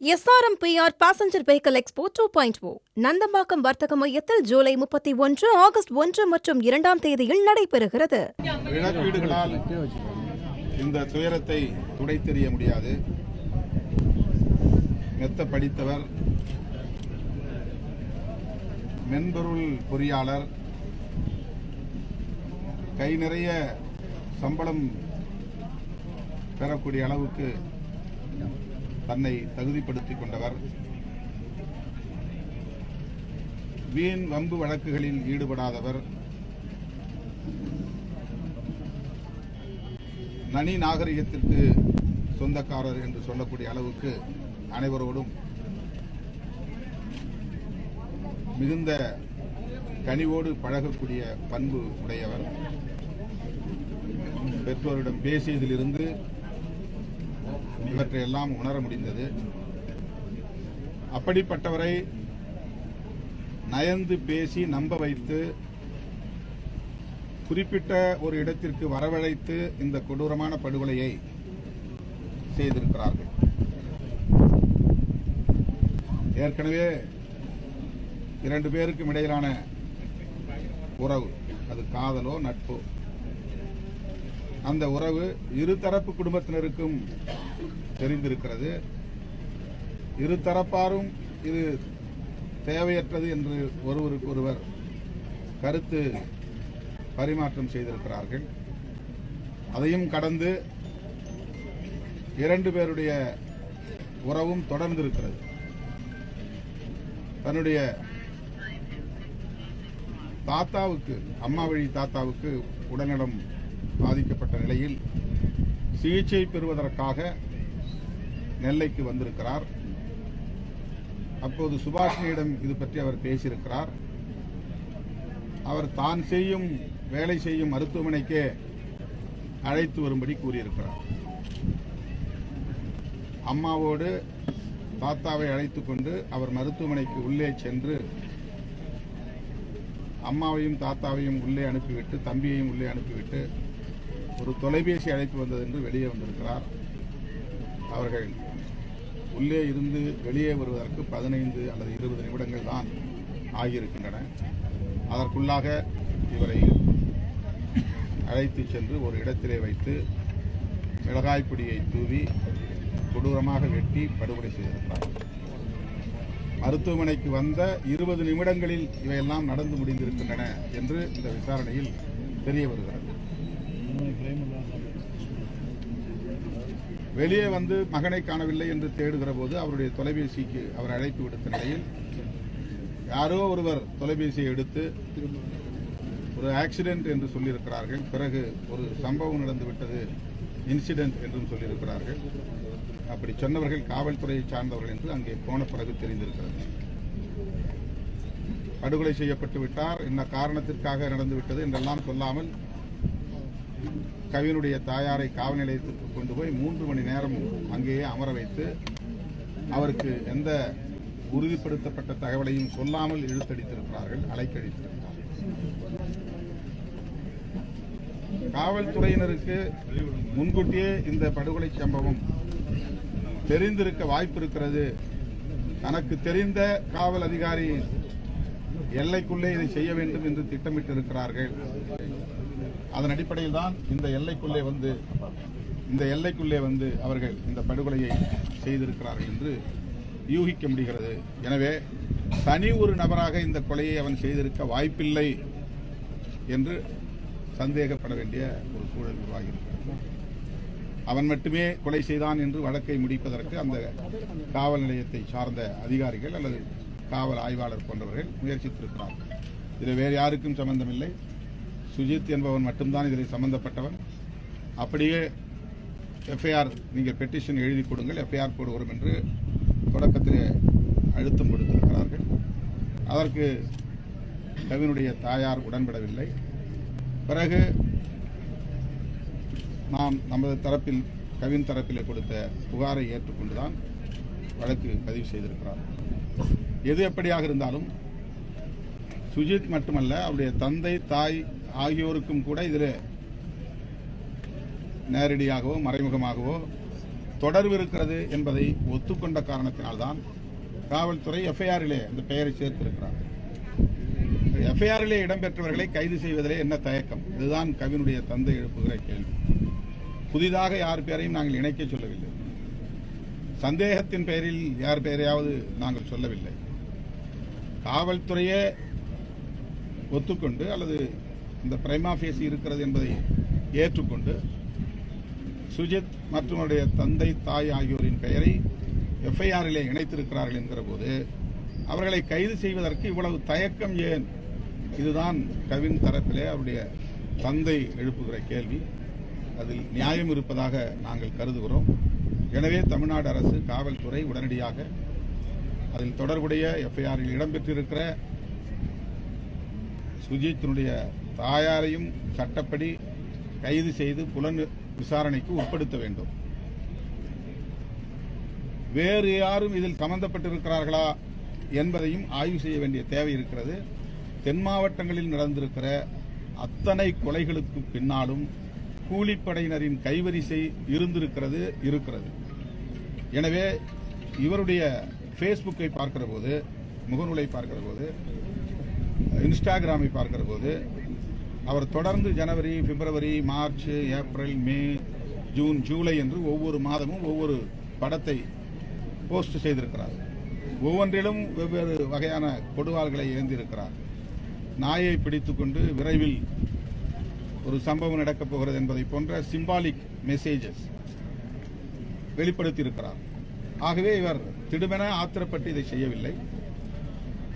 SRMPR Passenger Vehicle Expo 2.0 Nandambakkam வர்த்தக மையத்தில் July 31, August 1 மற்றும் 2ஆம் தேதியில் நடைபெறுகிறது. இழப்பீடுகளால் இந்த துயரத்தை துடைத்தெறிய முடியாது. மெத்த படித்தவர், மென்பொருள் பொறியாளர், கை நிறைய சம்பளம் பெறக்கூடிய அளவுக்கு தன்னை தகுதிப்படுத்திக் கொண்டவர், வீண் வம்பு வழக்குகளில் ஈடுபடாதவர், நனி நாகரிகத்திற்கு சொந்தக்காரர் என்று சொல்லக்கூடிய அளவுக்கு அனைவரோடும் மிகுந்த கனிவோடு பழகக்கூடிய பண்பு உடையவர். பெற்றோரிடம் பேசியதிலிருந்து இவற்றையெல்லாம் உணர முடிந்தது. அப்படிப்பட்டவரை நயந்து பேசி நம்ப வைத்து குறிப்பிட்ட ஒரு இடத்திற்கு வரவழைத்து இந்த கொடூரமான படுகொலையை செய்திருக்கிறார்கள். ஏற்கனவே 2 பேருக்கும் இடையிலான உறவு, அது காதலோ நட்போ, அந்த உறவு இருதரப்பு குடும்பத்தினருக்கும் தெரிந்திருக்கிறது. இருதரப்பாரும் இது தேவையற்றது என்று ஒருவருக்கொருவர் கருத்து பரிமாற்றம் செய்திருக்கிறார்கள். அதையும் கடந்து 2 பேருடைய உறவும் தொடர்ந்திருக்கிறது. தன்னுடைய தாத்தாவுக்கு, அம்மா வழி தாத்தாவுக்கு உடல்நலம் பாதிக்கப்பட்ட நிலையில் சிகிச்சை பெறுவதற்காக நெல்லைக்கு வந்திருக்கிறார். அப்போது சுபாஷினியிடம் இது பற்றி அவர் பேசியிருக்கிறார். அவர் தான் வேலை செய்யும் மருத்துவமனைக்கே அழைத்து வரும்படி கூறியிருக்கிறார். அம்மாவோடு தாத்தாவை அழைத்துக் கொண்டு அவர் மருத்துவமனைக்கு உள்ளே சென்று அம்மாவையும் தாத்தாவையும் உள்ளே அனுப்பிவிட்டு, தம்பியையும் உள்ளே அனுப்பிவிட்டு ஒரு தொலைபேசி அழைப்பு வந்தது என்று வெளியே வந்திருக்கிறார். அவர்கள் உள்ளே இருந்து வெளியே வருவதற்கு 15 அல்லது 20 நிமிடங்கள் தான் ஆகியிருக்கின்றன. அதற்குள்ளாக இவரை அழைத்து சென்று ஒரு இடத்திலே வைத்து மிளகாய் பொடியை தூவி கொடூரமாக வெட்டி படுகொலை செய்திருக்கிறார். மருத்துவமனைக்கு வந்த 20 நிமிடங்களில் இவையெல்லாம் நடந்து முடிந்திருக்கின்றன என்று இந்த விசாரணையில் தெரிய வருகிறது. வெளியே வந்து மகனை காணவில்லை என்று தேடுகிற போது அவருடைய தொலைபேசிக்கு அவர் அழைப்பு விடுத்த நிலையில் யாரோ ஒருவர் தொலைபேசியை எடுத்து ஒரு ஆக்சிடென்ட் என்று சொல்லியிருக்கிறார்கள். பிறகு ஒரு சம்பவம் நடந்துவிட்டது, இன்சிடென்ட் என்றும் சொல்லியிருக்கிறார்கள். அப்படி சொன்னவர்கள் காவல்துறையை சார்ந்தவர்கள் என்று அங்கே போன பிறகு தெரிந்திருக்கிறது. படுகொலை செய்யப்பட்டு விட்டார், என்ன காரணத்திற்காக நடந்துவிட்டது என்றெல்லாம் சொல்லாமல் கவினுடைய தாயாரை காவல் நிலையத்திற்கு கொண்டு போய் 3 மணி நேரம் அங்கேயே அமர வைத்து அவருக்கு எந்த உறுதிப்படுத்தப்பட்ட தகவலையும் சொல்லாமல் இழுத்தடித்திருக்கிறார்கள், அலைக்கழித்திருக்கிறார்கள். காவல்துறையினருக்கு முன்கூட்டியே இந்த படுகொலை சம்பவம் தெரிந்திருக்க வாய்ப்பு இருக்கிறது. தனக்கு தெரிந்த காவல் அதிகாரி எல்லைக்குள்ளே இதை செய்ய வேண்டும் என்று திட்டமிட்டிருக்கிறார்கள். அதன் அடிப்படையில் தான் இந்த எல்லைக்குள்ளே வந்து அவர்கள் இந்த படுகொலையை செய்திருக்கிறார்கள் என்று யூகிக்க முடிகிறது. எனவே தனி ஒரு நபராக இந்த கொலையை அவன் செய்திருக்க வாய்ப்பில்லை என்று சந்தேகப்பட வேண்டிய ஒரு சூழல் உருவாகியிருக்கிறது. அவன் மட்டுமே கொலை செய்தான் என்று வழக்கை முடிப்பதற்கு அந்த காவல் நிலையத்தை சார்ந்த அதிகாரிகள் அல்லது காவல் ஆய்வாளர் போன்றவர்கள் முயற்சித்திருக்கிறார்கள். இதில் வேறு யாருக்கும் சம்பந்தமில்லை. சுஜித் என்பவன் மட்டும்தான் இதில் சம்பந்தப்பட்டவன். அப்படியே எஃப்ஐஆர், நீங்கள் பெட்டிஷன் எழுதி கொடுங்கள், எஃப்ஐஆர் போடுகிறோம் என்று தொடக்கத்தில் அழுத்தம் கொடுத்திருக்கிறார்கள். அதற்கு கவினுடைய தாயார் உடன்படவில்லை. பிறகு நாம் நமது தரப்பில், கவின் தரப்பிலே கொடுத்த புகாரை ஏற்றுக்கொண்டுதான் வழக்கு பதிவு செய்திருக்கிறார். எது எப்படியாக இருந்தாலும் சுஜித் மட்டுமல்ல, அவருடைய தந்தை, தாய் ஆகியோருக்கும் கூட இதில் நேரடியாகவோ மறைமுகமாகவோ தொடர்பு இருக்கிறது என்பதை ஒத்துக்கொண்ட காரணத்தினால்தான் காவல்துறை எஃப்ஐஆரிலே அந்த பெயரை சேர்த்திருக்கிறார். எஃப்ஐஆரிலே இடம்பெற்றவர்களை கைது செய்வதிலே என்ன தயக்கம்? இதுதான் கவினுடைய தந்தை எழுப்புகிற கேள்வி. புதிதாக யார் பெயரையும் நாங்கள் இணைக்க சொல்லவில்லை. சந்தேகத்தின் பெயரில் யார் பெயரையாவது நாங்கள் சொல்லவில்லை. காவல்துறையே ஒத்துக்கொண்டு அல்லது இந்த பிரைமா ஃபேசி இருக்கிறது என்பதை ஏற்றுக்கொண்டு சுஜித் மற்றும் அவருடைய தந்தை தாய் ஆகியோரின் பெயரை எஃப்ஐஆரிலே இணைத்திருக்கிறார்கள் என்கிற போது அவர்களை கைது செய்வதற்கு இவ்வளவு தயக்கம் ஏன்? இதுதான் கவின் தரப்பிலே அவருடைய தந்தை எழுப்புகிற கேள்வி. அதில் நியாயம் இருப்பதாக நாங்கள் கருதுகிறோம். எனவே தமிழ்நாடு அரசு காவல்துறை உடனடியாக அதில் தொடர்புடைய எஃப்ஐஆரில் இடம்பெற்றிருக்கிற சுஜித்தினுடைய தாயாரையும் சட்டப்படி கைது செய்து புலன் விசாரணைக்கு உட்படுத்த வேண்டும். வேறு யாரும் இதில் சம்பந்தப்பட்டிருக்கிறார்களா என்பதையும் ஆய்வு செய்ய வேண்டிய தேவை இருக்கிறது. தென் மாவட்டங்களில் நடந்திருக்கிற அத்தனை கொலைகளுக்கு பின்னாலும் கூலிப்படையினரின் கைவரிசை இருக்கிறது. எனவே இவருடைய ஃபேஸ்புக்கை பார்க்கிற போது, முகநூலை பார்க்கிற போது, இன்ஸ்டாகிராமை பார்க்கிற போது அவர் தொடர்ந்து ஜனவரி, பிப்ரவரி, மார்ச், ஏப்ரல், மே, ஜூன், ஜூலை என்று ஒவ்வொரு மாதமும் ஒவ்வொரு படத்தை போஸ்ட் செய்திருக்கிறார். ஒவ்வொன்றிலும் வெவ்வேறு வகையான கொடுவாள்களை ஏந்தியிருக்கிறார். நாயை பிடித்துக்கொண்டு விரைவில் ஒரு சம்பவம் நடக்கப் போகிறது என்பதை போன்ற சிம்பாலிக் மெசேஜஸ் வெளிப்படுத்தியிருக்கிறார். ஆகவே இவர் திடுமென ஆத்திரப்பட்டு இதை செய்யவில்லை.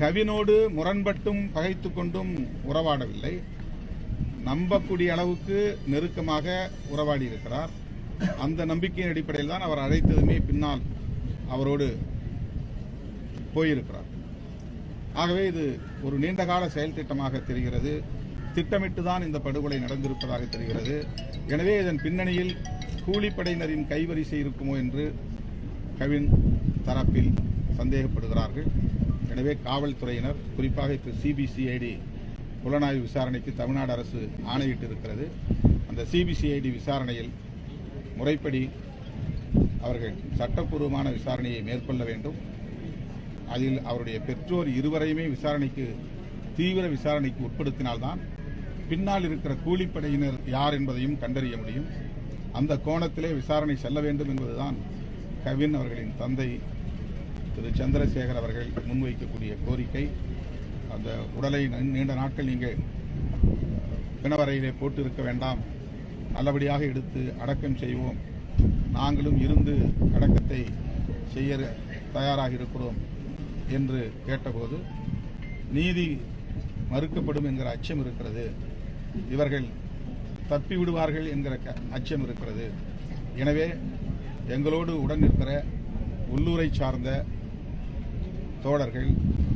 கவினோடு முரண்பட்டும் பகைத்துக் கொண்டும் உறவாடவில்லை. நம்பக்கூடிய அளவுக்கு நெருக்கமாக உறவாடி இருக்கிறார். அந்த நம்பிக்கையின் அடிப்படையில் தான் அவர் அழைத்ததுமே பின்னால் அவரோடு போயிருக்கிறார். ஆகவே இது ஒரு நீண்டகால செயல் திட்டமாக தெரிகிறது. திட்டமிட்டு தான் இந்த படுகொலை நடந்திருப்பதாக தெரிகிறது. எனவே இதன் பின்னணியில் கூலிப்படையினரின் கைவரிசை இருக்குமோ என்று கவின் தரப்பில் சந்தேகப்படுகிறார்கள். எனவே காவல்துறையினர், குறிப்பாக இப்ப சிபிசிஐடி புலனாய்வு விசாரணைக்கு தமிழ்நாடு அரசு ஆணையிட்டிருக்கிறது. அந்த சிபிசிஐடி விசாரணையில் முறைப்படி அவர்கள் சட்டப்பூர்வமான விசாரணையை மேற்கொள்ள வேண்டும். அதில் அவருடைய பெற்றோர் இருவரையுமே தீவிர விசாரணைக்கு உட்படுத்தினால்தான் பின்னால் இருக்கிற கூலிப்படையினர் யார் என்பதையும் கண்டறிய முடியும். அந்த கோணத்திலே விசாரணை செல்ல வேண்டும் என்பதுதான் கவின் அவர்களின் தந்தை திரு சந்திரசேகர் அவர்கள் முன்வைக்கக்கூடிய கோரிக்கை. அந்த உடலை நீண்ட நாட்கள் நீங்கள் பிணவரையிலே போட்டு இருக்க வேண்டாம், நல்லபடியாக எடுத்து அடக்கம் செய்வோம், நாங்களும் இருந்து அடக்கத்தை செய்ய தயாராக இருக்கிறோம் என்று கேட்டபோது நீதி மறுக்கப்படும் என்கிற அச்சம் இருக்கிறது, இவர்கள் தப்பி விடுவார்கள் என்கிற அச்சம் இருக்கிறது. எனவே எங்களோடு உடன் இருக்கிற உள்ளூரை சார்ந்த தோழர்கள்,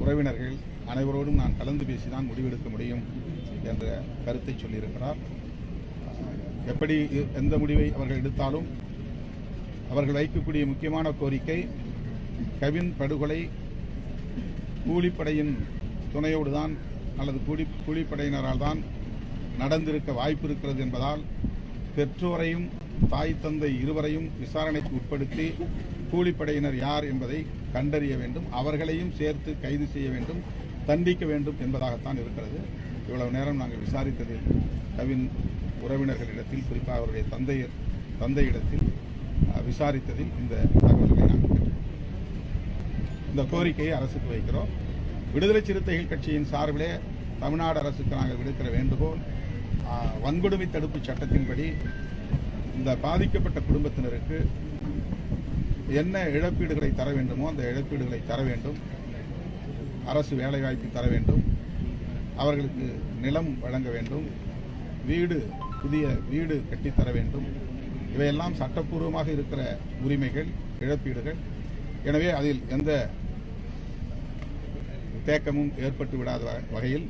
உறவினர்கள் அனைவரோடும் நான் கலந்து பேசிதான் முடிவெடுக்க முடியும் என்ற கருத்தை சொல்லியிருக்கிறார். எப்படி எந்த முடிவை அவர்கள் எடுத்தாலும் அவர்கள் வைக்கக்கூடிய முக்கியமான கோரிக்கை, கவின் படுகொலை கூலிப்படையின் துணையோடு தான் அல்லது கூலிப்படையினரால் தான் நடந்திருக்க வாய்ப்பு இருக்கிறது என்பதால் பெற்றோரையும் தாய் தந்தை இருவரையும் விசாரணைக்கு உட்படுத்தி கூலிப்படையினர் யார் என்பதை கண்டறிய வேண்டும், அவர்களையும் சேர்த்து கைது செய்ய வேண்டும், தண்டிக்க வேண்டும் என்பதாகத்தான் இருக்கிறது. இவ்வளவு நேரம் நாங்கள் விசாரித்ததில் கவின் உறவினர்களிடத்தில், குறிப்பாக அவருடைய தந்தையிடத்தில் விசாரித்ததில் இந்த தகவல்களை நாங்கள் பெற்றோம். இந்த கோரிக்கையை அரசுக்கு வைக்கிறோம். விடுதலை சிறுத்தைகள் கட்சியின் சார்பிலே தமிழ்நாடு அரசுக்கு நாங்கள் விடுக்கிற வேண்டுகோள், வன்கொடுமை தடுப்பு சட்டத்தின்படி இந்த பாதிக்கப்பட்ட குடும்பத்தினருக்கு என்ன இழப்பீடுகளை தர வேண்டுமோ அந்த இழப்பீடுகளை தர வேண்டும். அரசு வேலைவாய்ப்பு தர வேண்டும், அவர்களுக்கு நிலம் வழங்க வேண்டும், புதிய வீடு கட்டித்தர வேண்டும். இவையெல்லாம் சட்டப்பூர்வமாக இருக்கிற உரிமைகள், இழப்பீடுகள். எனவே அதில் எந்த தேக்கமும் ஏற்பட்டு விடாத வகையில்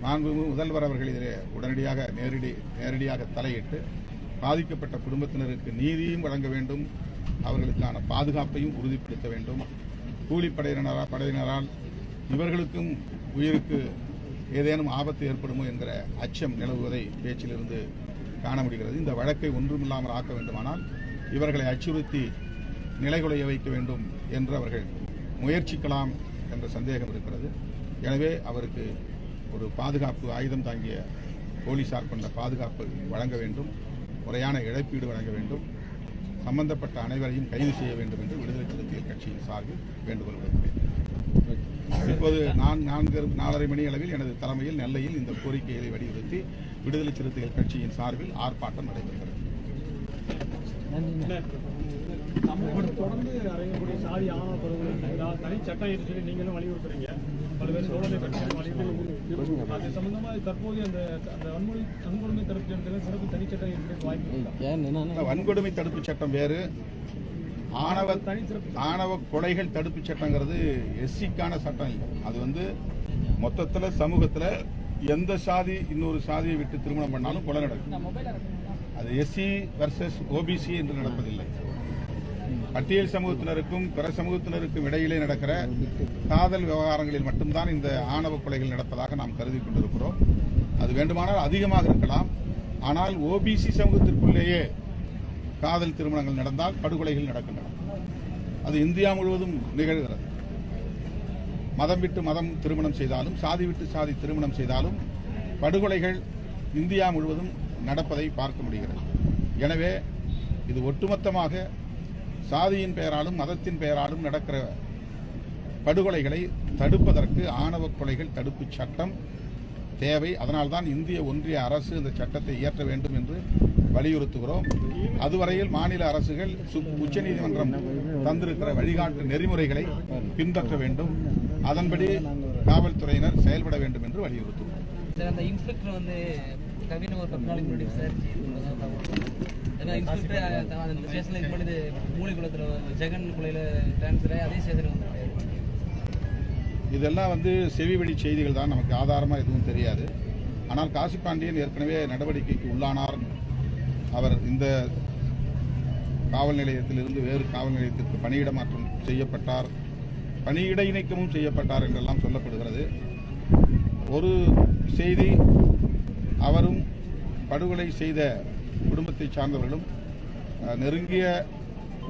மாண்புமிகு முதல்வர் அவர்கள் இதிலே உடனடியாக நேரடியாக தலையிட்டு பாதிக்கப்பட்ட குடும்பத்தினருக்கு நீதியும் வழங்க வேண்டும், அவர்களுக்கான பாதுகாப்பையும் உறுதிப்படுத்த வேண்டும். கூலிப்படையினரால் இவர்களுக்கும் உயிருக்கு ஏதேனும் ஆபத்து ஏற்படுமோ என்கிற அச்சம் நிலவுவதை பேச்சிலிருந்து காண முடிகிறது. இந்த வழக்கை ஒன்றுமில்லாமல் ஆக்க வேண்டுமானால் இவர்களை அச்சுறுத்தி நிலைகுலைய வைக்க வேண்டும் என்று அவர்கள் முயற்சிக்கலாம் என்ற சந்தேகம் இருக்கிறது. எனவே அவருக்கு ஒரு பாதுகாப்பு ஆயுதம் தாங்கிய போலீசார் கொண்ட பாதுகாப்பு வழங்க வேண்டும், முறையான இழப்பீடு வழங்க வேண்டும், சம்பந்தப்பட்ட அனைவரையும் கைது செய்ய வேண்டும் என்று விடுதலை சிறுத்தைகள் கட்சியின் சார்பில் வேண்டுகோள் விடுக்கிறேன். இப்போது நான் 4:30 மணி அளவில் எனது தலைமையில் நெல்லையில் இந்த கோரிக்கைகளை வலியுறுத்தி விடுதலை சிறுத்தைகள் கட்சியின் சார்பில் ஆர்ப்பாட்டம் நடைபெறுகிறது. தொடர்ந்து அறையக்கூடிய சாதி ஆணவ படுகொலை தனி சட்டம் என்று சொல்லி நீங்களும் வலியுறுத்துறீங்க. பல்வேறு தோழமை கட்சிகள் அது சம்பந்தமா தற்போது அந்த வன்கொடுமை தடுப்பு சட்டத்தில் சிறப்பு தனி சட்டம் இருக்கிற வாய்ப்பு. வன்கொடுமை தடுப்பு சட்டம் வேறு, ஆணவ கொலைகள் தடுப்பு சட்டங்கிறது எஸ்சிக்கான சட்டம் இல்லை. அது மொத்தத்தில் சமூகத்தில் எந்த சாதி இன்னொரு சாதியை விட்டு திருமணம் பண்ணாலும் கொலை நடக்கும். அது எஸ்சி வர்சஸ் ஓபிசி என்று நடப்பதில்லை. பட்டியல் சமூகத்தினருக்கும் பிற சமூகத்தினருக்கும் இடையிலே நடக்கிற காதல் விவகாரங்களில் மட்டும்தான் இந்த ஆணவ கொலைகள் நடப்பதாக நாம் கருதி கொண்டிருக்கிறோம். அது வேண்டுமானால் அதிகமாக இருக்கலாம். ஆனால் ஓபிசி சமூகத்திற்குள்ளேயே காதல் திருமணங்கள் நடந்தால் படுகொலைகள் நடக்கின்றன. அது இந்தியா முழுவதும் நிகழ்கிறது. மதம் விட்டு மதம் திருமணம் செய்தாலும், சாதி விட்டு சாதி திருமணம் செய்தாலும் படுகொலைகள் இந்தியா முழுவதும் நடப்பதை பார்க்க முடிகிறது. எனவே இது ஒட்டுமொத்தமாக சாதியின் பெயராலும் மதத்தின் பெயராலும் நடக்கிற படுகொலைகளை தடுப்பதற்கு ஆணவ கொலைகள் தடுப்பு சட்டம் தேவை. அதனால்தான் இந்திய ஒன்றிய அரசு இந்த சட்டத்தை இயற்ற வேண்டும் என்று வலியுறுத்துகிறோம். அதுவரையில் மாநில அரசுகள் உச்சநீதிமன்றம் தந்திருக்கிற வழிகாட்டு நெறிமுறைகளை பின்பற்ற வேண்டும். அதன்படி காவல்துறையினர் செயல்பட வேண்டும் என்று வலியுறுத்துகிறோம். அந்த இன்ஸ்பெக்டர் கவின் ஒரு 10 நாளைக்கு முன்னாடி விசாரிச்சு இன்ஸ்பெக்டர் ஸ்டேஷன்ல இது பண்ணி மூளைக்குளத்தில் ஜெகன் கொலையில் டிரான்ஸ்ஃபர் அதே ஸ்டேஷன் இதெல்லாம் செவி வழி செய்திகள் தான், நமக்கு ஆதாரமாக எதுவும் தெரியாது. ஆனால் காசிப்பாண்டியன் ஏற்கனவே நடவடிக்கைக்கு உள்ளானார். அவர் இந்த காவல் நிலையத்திலிருந்து வேறு காவல் நிலையத்திற்கு பணியிட மாற்றம் செய்யப்பட்டார், பணியிட இணைக்கமும் செய்யப்பட்டார் என்றெல்லாம் சொல்லப்படுகிறது. ஒரு செய்தி, அவரும் படுகொலை செய்த குடும்பத்தை சார்ந்தவர்களும் நெருங்கிய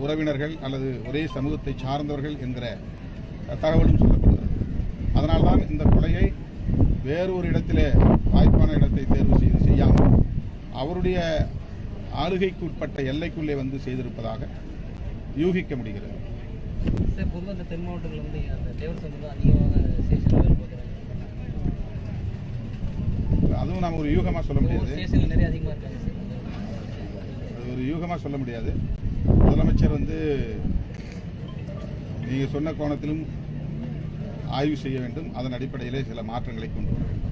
உறவினர்கள் அல்லது ஒரே சமூகத்தை சார்ந்தவர்கள் என்கிற தகவலும் சொல்லப்படுகிறது. அதனால்தான் இந்த கொலையை வேறு ஒரு இடத்திலே வாய்ப்பான இடத்தை தேர்வு செய்து செய்யாமல் அவருடைய ஆளுகைக்கு உட்பட்ட எல்லைக்குள்ளே செய்திருப்பதாக யூகிக்க முடிகிறது. பொதுவாக இந்த தென் மாவட்டங்களில் அந்த தேவர் சமூகம் அதிகமாக ஸ்டேஷனில் அதுவும் நாம் ஒரு யூகமாக சொல்ல முடியாது. ஸ்டேஷனில் நிறைய அதிகமாக இருக்காங்க. அது ஒரு யூகமாக சொல்ல முடியாது. முதலமைச்சர் நீங்கள் சொன்ன கோணத்திலும் ஆய்வு செய்ய வேண்டும். அதன் அடிப்படையிலே சில மாற்றங்களை கொண்டு வர வேண்டும்.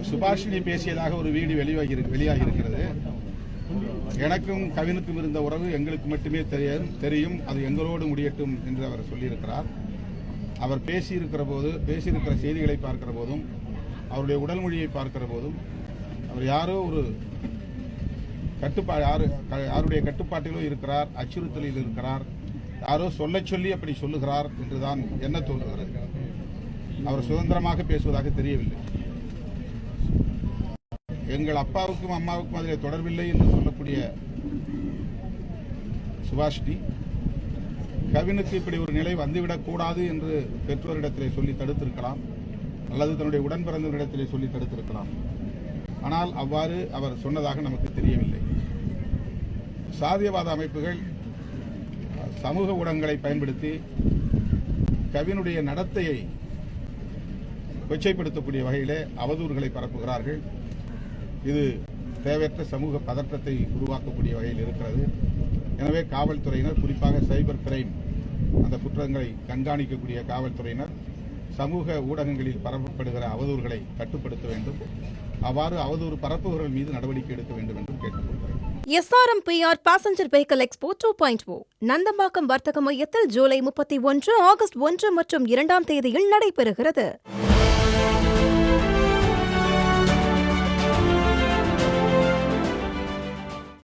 சுபாஷினி பேசியதாக ஒரு வீடியோ வெளியாகி இருக்கிறது. எனக்கும் கவினுக்கும் இருந்த உறவு எங்களுக்கு மட்டுமே தெரியும், அது எங்களோடு முடியட்டும் என்று அவர் சொல்லியிருக்கிறார். அவர் பேசியிருக்கிற செய்திகளை பார்க்கிற போதும், அவருடைய உடல் மொழியை பார்க்கிற போதும், அவர் யாரோ ஒரு யாருடைய கட்டுப்பாட்டிலோ இருக்கிறார், அச்சுறுத்தலில் இருக்கிறார், யாரோ சொல்லி அப்படி சொல்லுகிறார் என்றுதான் என்ன தோன்றுகிறது. அவர் சுதந்திரமாக பேசுவதாக தெரியவில்லை. எங்கள் அப்பாவுக்கும் அம்மாவுக்கும் அதில் தொடர்பில்லை என்று சொல்லக்கூடிய சுபாஷினி கவினுக்கு இப்படி ஒரு நிலை வந்துவிடக் கூடாது என்று பெற்றோரிடத்திலே சொல்லி தடுத்திருக்கலாம், அல்லது தன்னுடைய உடன் பிறந்தவரிடத்திலே சொல்லி தடுத்திருக்கலாம். ஆனால் அவ்வாறு அவர் சொன்னதாக நமக்கு தெரியவில்லை. சாதியவாத அமைப்புகள் சமூக ஊடகங்களை பயன்படுத்தி கவினுடைய நடத்தையை கொச்சைப்படுத்தக்கூடிய வகையிலே அவதூறுகளை பரப்புகிறார்கள். இது தேவையற்ற சமூக பதற்றத்தை உருவாக்கக்கூடிய வகையில் இருக்கிறது. எனவே காவல்துறையினர், குறிப்பாக சைபர் கிரைம் அந்த குற்றங்களை கண்காணிக்கக்கூடிய காவல்துறையினர் சமூக ஊடகங்களில் பரப்பப்படுகிற அவதூறுகளை கட்டுப்படுத்த வேண்டும். அவ்வாறு அவதூறு பரப்புகிறவர்கள் மீது நடவடிக்கை எடுக்க வேண்டும் என்று கேட்டுக்கொள்கிறேன். SRMPR passenger vehicle expo 2.0 Nandambakkam வர்த்தக மையத்தில் ஜூலை 31, ஆகஸ்ட் 1 மற்றும் 2 தேதியில் நடைபெறுகிறது.